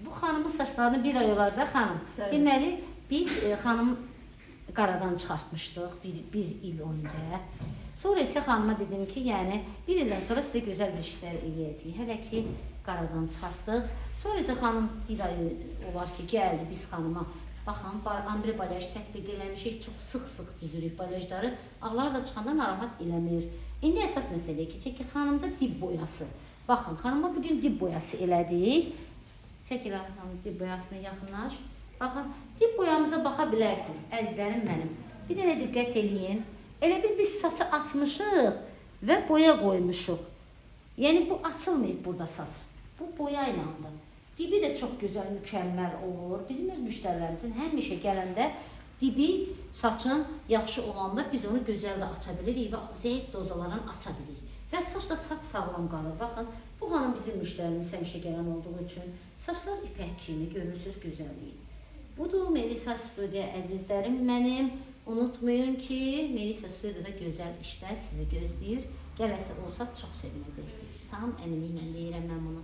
Bu xanımın saçlarını bir ay olar da xanım. Deməli, biz xanım qaradan çıxartmışdıq bir il önce. Sonra isə xanıma dedim ki, yəni bir ildən sonra sizə gözəl bir işlər eləyəcəyik. Hələ ki, qaradan çıxartdıq. Sonra isə xanım bir ay olar ki, gəldi biz xanıma. Baxın, ambre balyaj tətbiq eləmişik, çox sıx-sıx düzürük balyajları. Ağlar da çıxanda narahat eləmir. İndi əsas məsələyə keçək ki, xanımda dib boyası. Baxın, xanıma bugün dib boyası elədik. Çəkil xanım, dib boyasına yaxınlaş. Baxın, dib boyamıza baxa bilərsiniz, əzizlərim mənim. Bir dənə diqqət eləyin. Elə bir biz saçı açmışıq və boya qoymuşuq. Yəni bu açılmayıb burada saç. Bu boya ilandır. Dibi də çox gözəl, mükəmməl olur. Bizim öz müştərilərimizin həmişə gələndə dibi, saçın yaxşı olanda biz onu gözəl də aça bilirik və zəif dozalarla aça bilirik. Və saç da sağlam qalır. Baxın, bu xanım bizim müştərimiz həmişə gələn olduğu üçün saçlar ipək kimi görürsünüz gözəlliyi. Budur Melisa Studiya əzizlərim mənim. Unutmayın ki, Melisa Studiyada gözəl işlər sizi gözləyir. Gələsi olsa çox sevinəcəksiniz. Tam əminliklə deyirəm mən bunu.